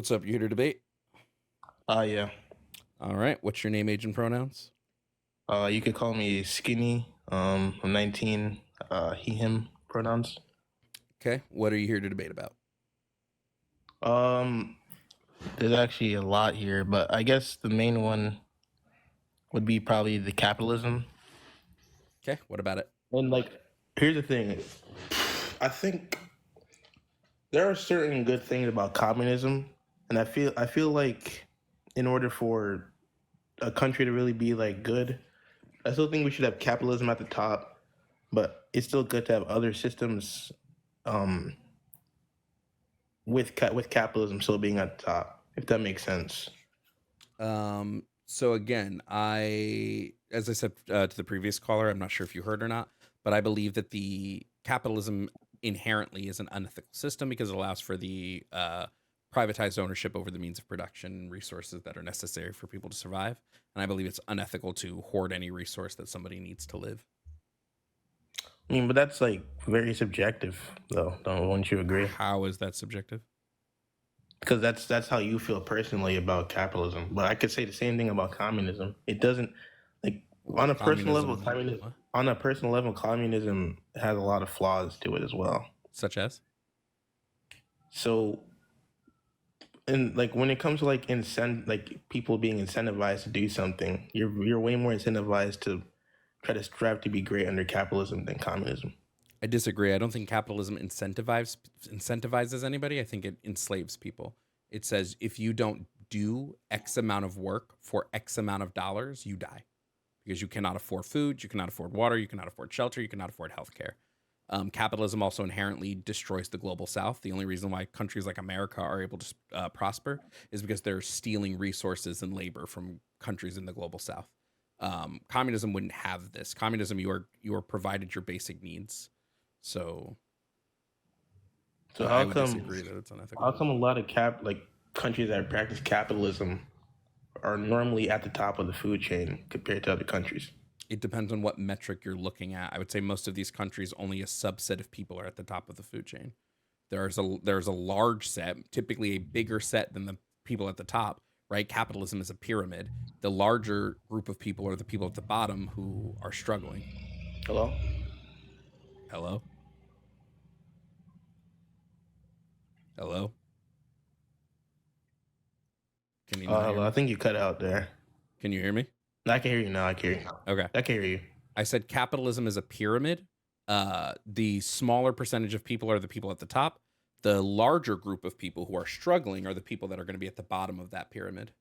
What's up? You here to debate? Yeah. All right. What's your name, age, and pronouns? You could call me Skinny. I'm 19. He, him pronouns. Okay. What are you here to debate about? Um, there's actually a lot here, but I guess the main one would be probably the capitalism. Okay. What about it? And like, here's the thing. I think there are certain good things about communism, and I feel like in order for a country to really be like good, I still think we should have capitalism at the top, but it's still good to have other systems um with capitalism still being at the top, if that makes sense. So again, as I said to the previous caller, I'm not sure if you heard or not, but I believe that the capitalism inherently is an unethical system because it allows for the privatized ownership over the means of production and resources that are necessary for people to survive. And I believe it's unethical to hoard any resource that somebody needs to live. I mean, but that's like very subjective, though. Wouldn't you agree? How is that subjective? Because that's how you feel personally about capitalism. But I could say the same thing about communism. It doesn't like Well, on a personal level, communism, communism what? on a personal level, communism has a lot of flaws to it as well. Such as? So, and like when it comes to like like people being incentivized to do something, you're way more incentivized to try to strive to be great under capitalism than communism. I disagree. I don't think capitalism incentivizes anybody. I think it enslaves people. It says if you don't do X amount of work for X amount of dollars, you die because you cannot afford food, you cannot afford water, you cannot afford shelter, you cannot afford healthcare. Capitalism also inherently destroys the global south. The only reason why countries like America are able to prosper is because they're stealing resources and labor from countries in the global south. Communism wouldn't have this. Communism, you are provided your basic needs. So So I would disagree that it's how unethical. come a lot of countries that practice capitalism are normally at the top of the food chain compared to other countries? It depends on what metric you're looking at. I would say most of these countries, only a subset of people are at the top of the food chain. There's a large set, typically a bigger set than the people at the top. Right? Capitalism is a pyramid. The larger group of people are the people at the bottom who are struggling. Hello? Hello, hello. Can you not hear Hello. I me? think you cut out there. Can you hear me? I can hear you now. I can hear you. Okay. I can hear you. I said capitalism is a pyramid. The smaller percentage of people are the people at the top. The larger group of people who are struggling are the people that are going to be at the bottom of that pyramid.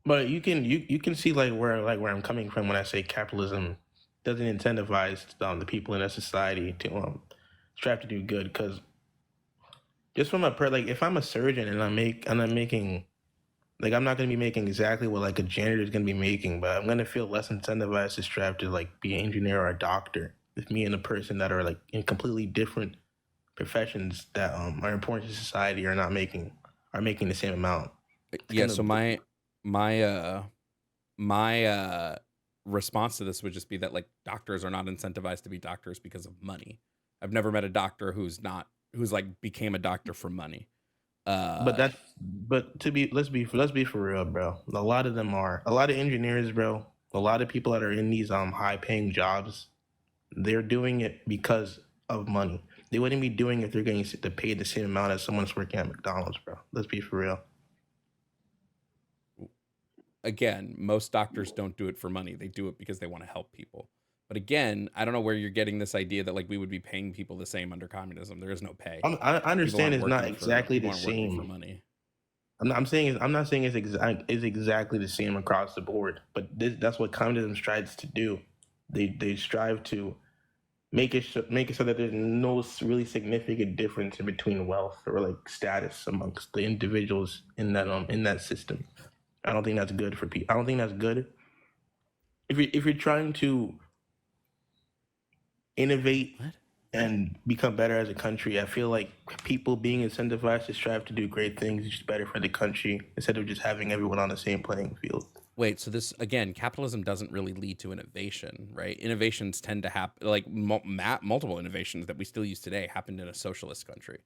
But you can see like where I'm coming from when I say capitalism doesn't incentivize the people in a society to strive to do good. Because just from like if I'm a surgeon and I'm making like I'm not gonna be making exactly what like a janitor is gonna be making, but I'm gonna feel less incentivized to strive to like be an engineer or a doctor. If me and a person that are like in completely different professions that are important to society are making the same amount. It's Yeah. kind So of my response to this would just be that like doctors are not incentivized to be doctors because of money. I've never met a doctor who's like became a doctor for money. but Uh, but to be let's be for real, bro. A lot of engineers, bro. A lot of people that are in these high paying jobs, they're doing it because of money. They wouldn't be doing it if they're getting paid the same amount as someone's working at McDonald's, bro. Let's be for real. Again, most doctors don't do it for money. They do it because they want to help people. But again, I don't know where you're getting this idea that like we would be paying people the same under communism. There is no pay. I understand it's not exactly People the aren't working for same. money. I'm not saying it's exactly the same across the board, but that's what communism strives to do. They strive to make it so that there's no really significant difference in between wealth or like status amongst the individuals in that system. I don't think that's good for people. I don't think that's good if you're trying to innovate What? and become better as a country. I feel like people being incentivized to strive to do great things is just better for the country instead of just having everyone on the same playing field. Wait, so this again, capitalism doesn't really lead to innovation, right? Innovations tend to happen, like multiple innovations that we still use today happened in a socialist country.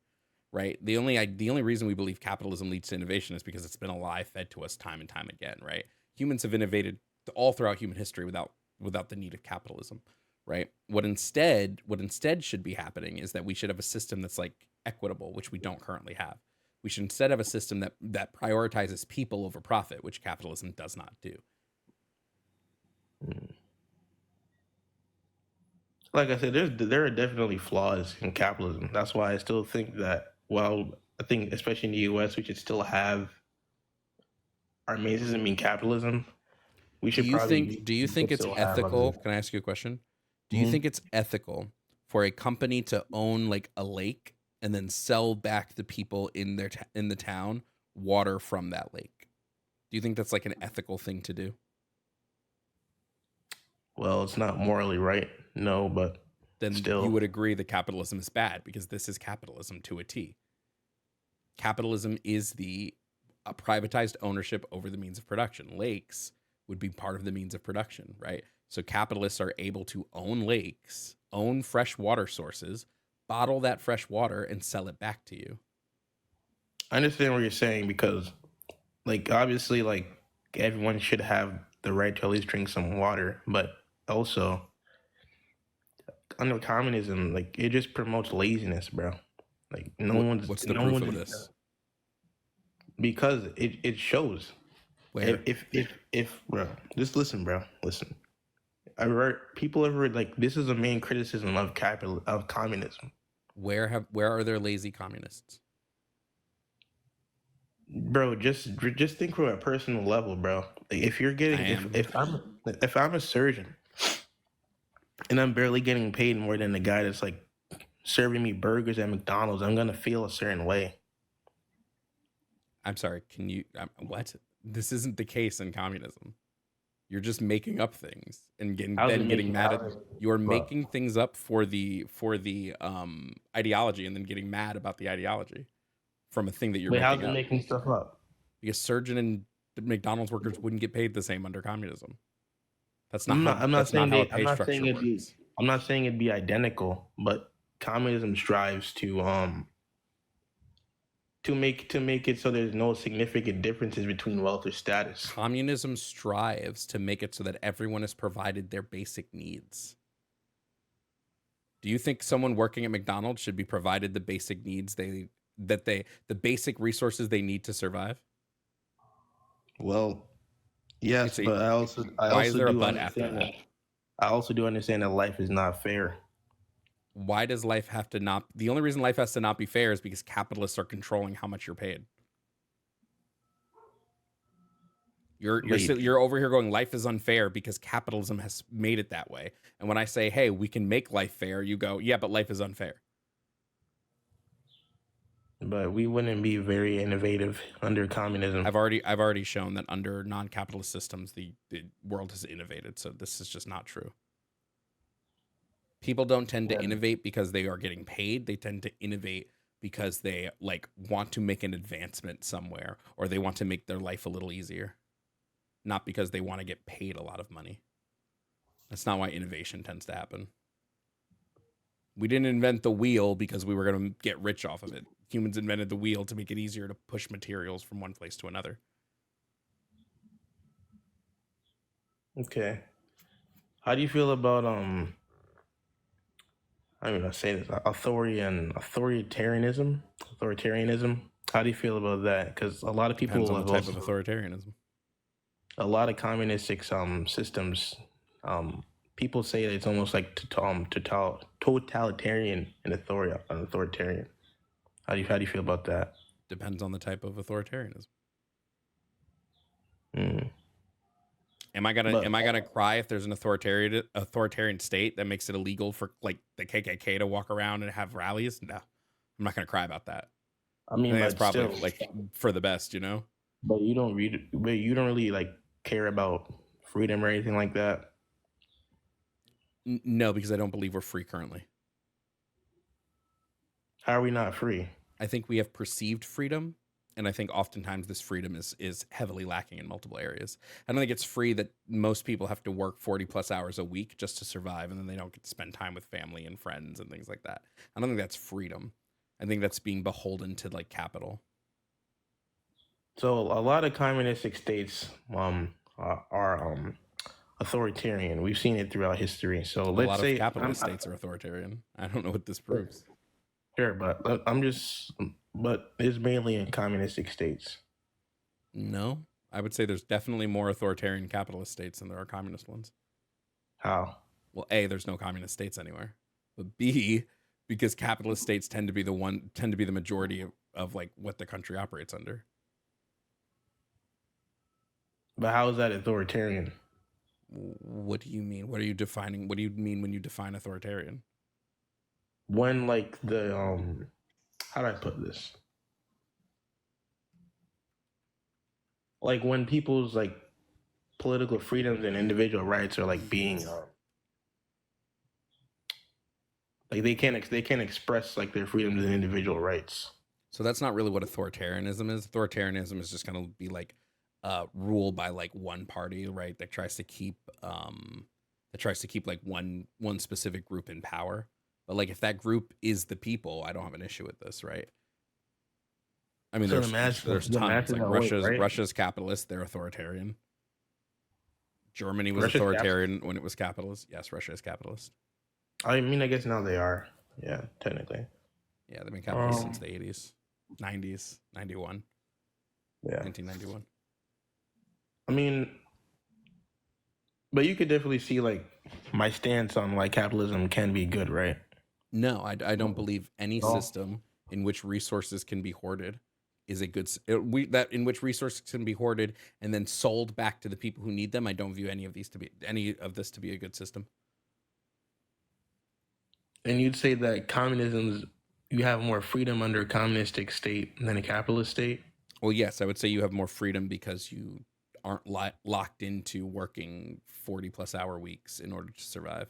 right? The only reason we believe capitalism leads to innovation is because it's been a lie fed to us time and time again, right? Humans have innovated all throughout human history without the need of capitalism, right? What instead should be happening is that we should have a system that's like equitable, which we don't currently have. We should instead have a system that prioritizes people over profit, which capitalism does not do. Mm. Like I said, there are definitely flaws in capitalism. That's why I still think that, well, I think especially in the U.S. we should still have our main system being capitalism. We Do should you probably think do you we think could it's still have ethical? other. Can I ask you a question? Do you Mhm. think it's ethical for a company to own like a lake and then sell back the people in the town water from that lake? Do you think that's like an ethical thing to do? Well, it's not morally right, no, but Then you still. would agree that capitalism is bad because this is capitalism to a T. Capitalism is the privatized ownership over the means of production. Lakes would be part of the means of production, right? So capitalists are able to own lakes, own fresh water sources, bottle that fresh water, and sell it back to you. I understand what you're saying because, like, obviously, like everyone should have the right to at least drink some water, but also under communism, like it just promotes laziness, bro. Like What's the no proof one's of this? because it shows. Where? If bro, just listen, bro, listen. I heard people have heard like this is the main criticism of capital of communism, Where are there lazy communists? bro. Just think from a personal level, bro. Like if you're I getting am. if I'm a surgeon and I'm barely getting paid more than the guy that's like serving me burgers at McDonald's, I'm gonna feel a certain way. I'm sorry. Can you what? This isn't the case in communism. You're just making up things and How's it getting making? mad How's at. it? You're Bro, making things up for the ideology and then getting mad about the ideology from a thing that you're wait, how's making it up. making stuff up? Because surgeon and the McDonald's workers wouldn't get paid the same under communism. I'm not That's not saying how a they. I'm pay not saying structure it'd be. works. I'm not saying it'd be identical, but communism strives to make it so there's no significant differences between wealth or status. Communism strives to make it so that everyone is provided their basic needs. Do you think someone working at McDonald's should be provided the basic needs the basic resources they need to survive? Well, yes, It's a but I Why is also there a do but after understand that? that. I also do understand that life is not fair. Why does life have to not The only reason life has to not be fair is because capitalists are controlling how much you're paid. Wait, You're over here going life is unfair because capitalism has made it that way. And when I say, "Hey, we can make life fair," you go, "Yeah, but life is unfair." but we wouldn't be very innovative under communism. I've already shown that under non-capitalist systems the world has innovated. So this is just not true. People don't tend to Yeah. innovate because they are getting paid. They tend to innovate because they like want to make an advancement somewhere or they want to make their life a little easier, not because they want to get paid a lot of money. That's not why innovation tends to happen. We didn't invent the wheel because we were going to get rich off of it. Humans invented the wheel to make it easier to push materials from one place to another. Okay. How do you feel about I mean, I say this authoritarianism. Authoritarianism. How do you feel about that? Because a lot of Depends people on the have type of also authoritarianism. a lot of communistic systems. People say that it's almost like totalitarian and authoritarian. How do you feel about that? Depends on the type of authoritarianism. Mm. Am But I gonna cry if there's an authoritarian state that makes it illegal for like the KKK to walk around and have rallies? No, I'm not gonna cry about that. I I mean, think that's but probably still, like for the best, you know. but you don't read, but you don't really like care about freedom or anything like that. No, because I don't believe we're free currently. How are we not free? I think we have perceived freedom, and I think oftentimes this freedom is heavily lacking in multiple areas. I don't think it's free that most people have to work 40 plus hours a week just to survive, and then they don't get to spend time with family and friends and things like that. I don't think that's freedom. I think that's being beholden to like capital. So a lot of communistic states are authoritarian. We've seen it throughout history. So A let's lot of say capitalist states are authoritarian. I don't know what this proves. sure, but but it's mainly in communistic states. No, I would say there's definitely more authoritarian capitalist states than there are communist ones. How? Well, A, there's no communist states anywhere. But B, because capitalist states tend to be the majority of like what the country operates under. But how is that authoritarian? What do you mean? What are you defining? What do you mean when you define authoritarian? When like the how do I put this? Like when people's like political freedoms and individual rights are like being like they can't express like their freedoms and individual rights. So that's not really what authoritarianism is. Authoritarianism is just going to be like rule by like one party, right? That tries to keep like one specific group in power. But like if that group is the people, I don't have an issue with this, right? I mean, So there's the tons masses like are white, right? Russia's capitalist, they're authoritarian. Germany was Russia's authoritarian when it was capitalist. Yes, Russia is capitalist. I mean, I guess now they are. Yeah, technically. Yeah, they've been capitalist since the 80s, 90s, 91, Yeah. 1991. I mean, but you could definitely see like my stance on like capitalism can be good, right? No, I don't believe any No. system in which resources can be hoarded is a good that in which resources can be hoarded and then sold back to the people who need them. I don't view any of this to be a good system. And you'd say that communism's you have more freedom under a communistic state than a capitalist state. Well, yes, I would say you have more freedom because you aren't locked into working 40 plus hour weeks in order to survive.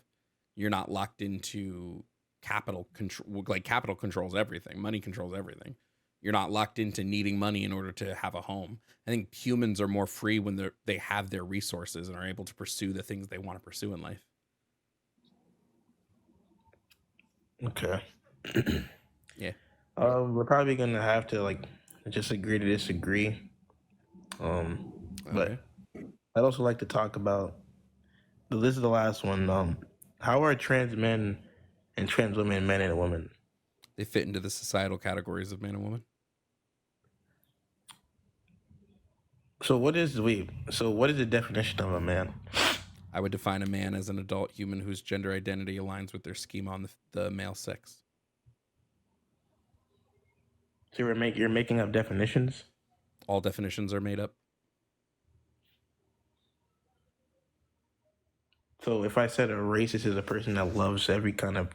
You're not locked into capital control. Like capital controls everything. Money controls everything. You're not locked into needing money in order to have a home. I think humans are more free when they have their resources and are able to pursue the things they want to pursue in life. Okay. Yeah. We're probably gonna have to like just agree to disagree. But Okay. I'd also like to talk about. This is the last one. How are trans men and trans women men and women? They fit into the societal categories of man and woman. So what is the definition of a man? I would define a man as an adult human whose gender identity aligns with their schema on the male sex. So you're making up definitions. All definitions are made up. So if I said a racist is a person that loves every kind of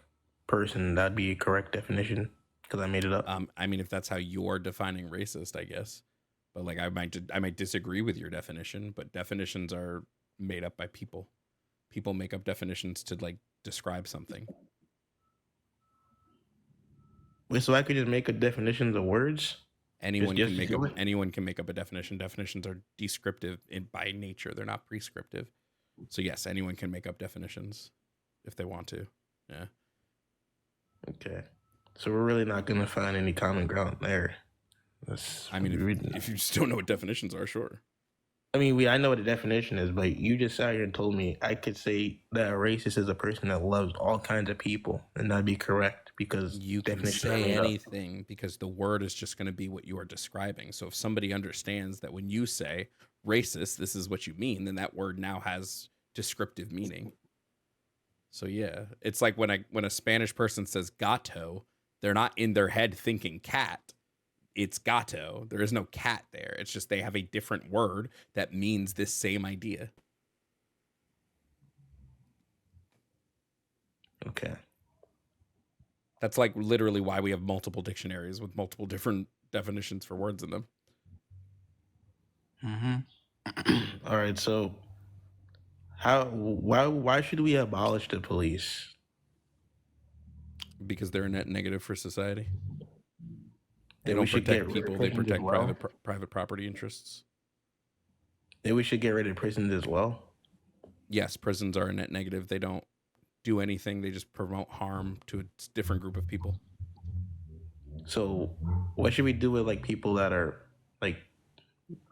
person, that'd be a correct definition because I made it up. I mean, if that's how you're defining racist, I guess. But like, I might disagree with your definition. But definitions are made up by people. People make up definitions to like describe something. Wait, so I could just make a definitions of words? Anyone can make up a definition. Definitions are descriptive by nature. They're not prescriptive. So yes, anyone can make up definitions if they want to. Yeah. Okay. So we're really not gonna find any common ground there. I mean, if you just don't know what definitions are, sure. I mean, I know what a definition is, but you just sat here and told me I could say that a racist is a person that loves all kinds of people, and that'd be correct because you can say anything because the word is just going to be what you are describing. So if somebody understands that when you say racist, this is what you mean, then that word now has descriptive meaning. So yeah, it's like when a Spanish person says gato, they're not in their head thinking cat. It's gato. There is no cat there. It's just they have a different word that means this same idea. Okay. That's like literally why we have multiple dictionaries with multiple different definitions for words in them. Mm-hmm. All right. So, why should we abolish the police? Because they're a net negative for society. They And don't protect people. They protect private property interests. And we should get rid of prisons as well. Yes, prisons are a net negative. They don't do anything. They just promote harm to a different group of people. So, what should we do with like people that are like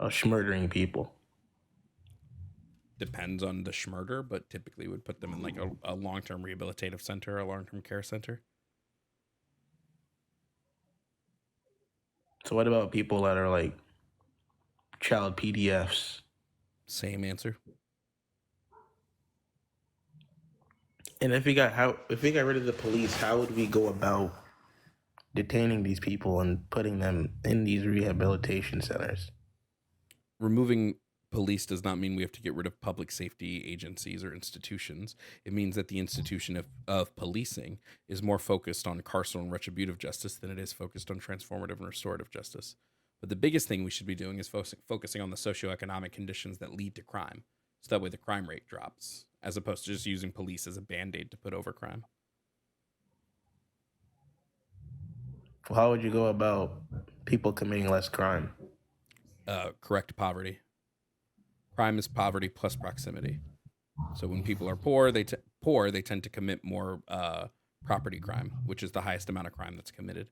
schmurdering people? Depends on the schmurder, but typically would put them in like a long-term rehabilitative center, a long-term care center. So, what about people that are like child PDFs? Same answer. And if we got rid of the police, how would we go about detaining these people and putting them in these rehabilitation centers? Removing police does not mean we have to get rid of public safety agencies or institutions. It means that the institution of policing is more focused on carceral and retributive justice than it is focused on transformative and restorative justice. But the biggest thing we should be doing is focusing on the socioeconomic conditions that lead to crime. So that way the crime rate drops, as opposed to just using police as a band aid to put over crime. How would you go about people committing less crime? Correct poverty. Crime is poverty plus proximity. So when people are poor, they tend to commit more property crime, which is the highest amount of crime that's committed.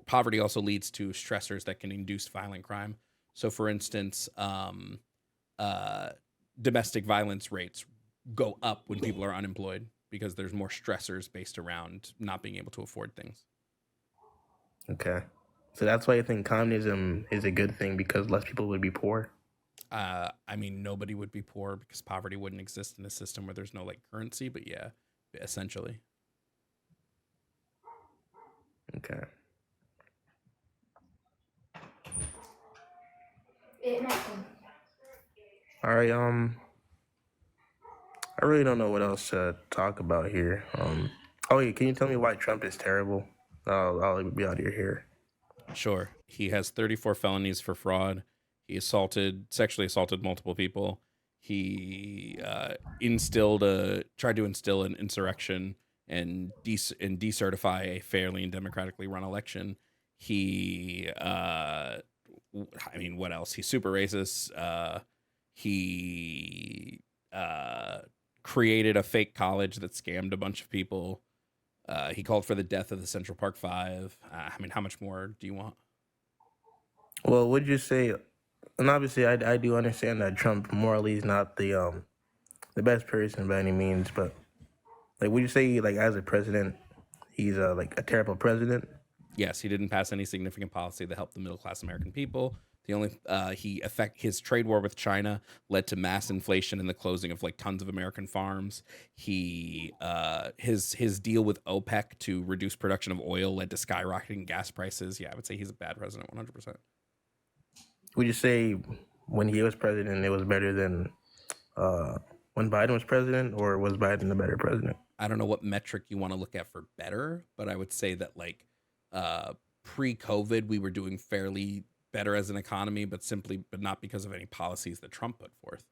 Poverty also leads to stressors that can induce violent crime. So, for instance, uh, domestic violence rates go up when people are unemployed because there's more stressors based around not being able to afford things. Okay. So that's why I think communism is a good thing because less people would be poor. I mean, nobody would be poor because poverty wouldn't exist in a system where there's no like currency. But yeah, essentially. Okay. All right. I really don't know what else to talk about here. Oh yeah, can you tell me why Trump is terrible? I'll be out of your hair. Sure. He has 34 felonies for fraud. He sexually assaulted multiple people. He tried to instill an insurrection and decertify a fairly and democratically run election. He, I mean, what else? He's super racist. He created a fake college that scammed a bunch of people. He called for the death of the Central Park Five. I mean, how much more do you want? Well, would you say? And obviously, I do understand that Trump morally is not the best person by any means, but like, would you say like as a president, he's like a terrible president? Yes, he didn't pass any significant policy that helped the middle class American people. The only his trade war with China led to mass inflation and the closing of like tons of American farms. His deal with OPEC to reduce production of oil led to skyrocketing gas prices. Yeah, I would say he's a bad president, 100%. Would you say when he was president, it was better than when Biden was president, or was Biden the better president? I don't know what metric you want to look at for better, but I would say that like pre-COVID, we were doing fairly better as an economy, but not because of any policies that Trump put forth.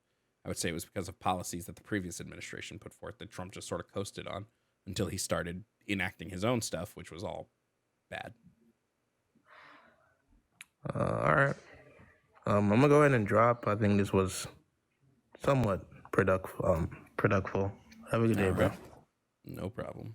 I would say it was because of policies that the previous administration put forth that Trump just sort of coasted on until he started enacting his own stuff, which was all bad. All right. I'm gonna go ahead and drop. I think this was somewhat productive. Productive. Have a good day, All bro. right, no problem.